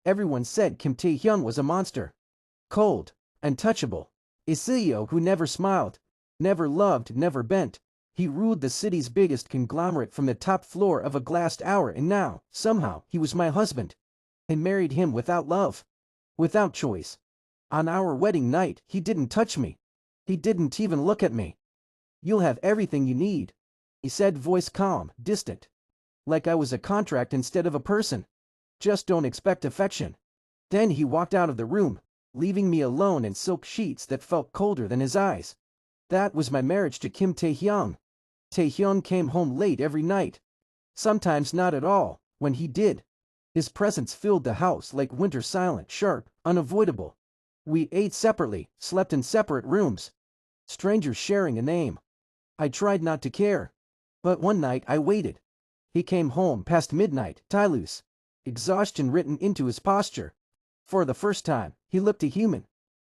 Everyone said Kim Tae-hyun was a monster. Cold, untouchable. A CEO who never smiled, never loved, never bent. He ruled the city's biggest conglomerate from the top floor of a glassed tower, and now, somehow, he was my husband. I married him without love. Without choice. On our wedding night, he didn't touch me. He didn't even look at me. "You'll have everything you need," he said, voice calm, distant. Like I was a contract instead of a person. "Just don't expect affection." Then he walked out of the room, leaving me alone in silk sheets that felt colder than his eyes. That was my marriage to Kim Tae-hyun. Tae-hyun came home late every night. Sometimes not at all. When he did, his presence filled the house like winter, silent, sharp, unavoidable. We ate separately, slept in separate rooms. Strangers sharing a name. I tried not to care. But one night I waited. He came home past midnight, tie loose. Exhaustion written into his posture. For the first time, he looked a human.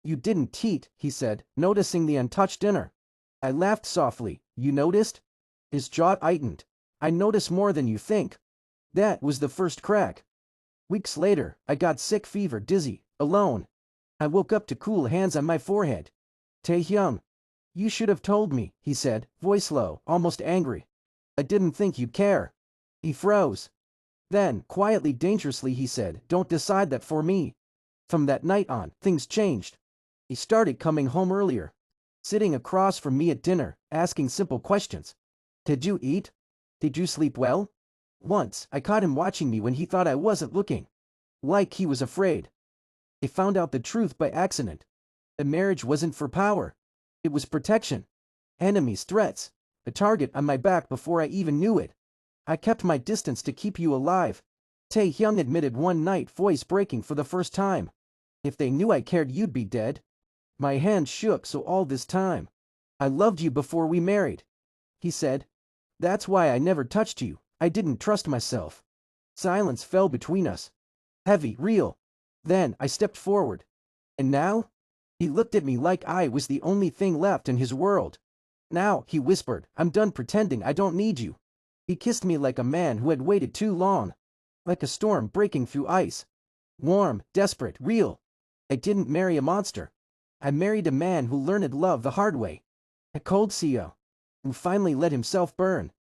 "You didn't eat," he said, noticing the untouched dinner. I laughed softly. "You noticed?" His jaw tightened. "I notice more than you think." That was the first crack. Weeks later, I got sick, fever, dizzy, alone. I woke up to cool hands on my forehead. "Tae-hyun, you should have told me," he said, voice low, almost angry. "I didn't think you'd care." He froze. Then, quietly, dangerously, he said, "Don't decide that for me." From that night on, things changed. He started coming home earlier. Sitting across from me at dinner, asking simple questions. "Did you eat? Did you sleep well?" Once, I caught him watching me when he thought I wasn't looking. Like he was afraid. I found out the truth by accident. The marriage wasn't for power. It was protection. Enemies, threats. A target on my back before I even knew it. "I kept my distance to keep you alive," Tae-hyun admitted one night, voice breaking for the first time. "If they knew I cared, you'd be dead." My hand shook. "So all this time, I loved you before we married," he said. "That's why I never touched you. I didn't trust myself." Silence fell between us. Heavy, real. Then I stepped forward. "And now?" He looked at me like I was the only thing left in his world. "Now," he whispered, "I'm done pretending I don't need you." He kissed me like a man who had waited too long. Like a storm breaking through ice. Warm, desperate, real. I didn't marry a monster. I married a man who learned love the hard way. A cold CEO. Who finally let himself burn.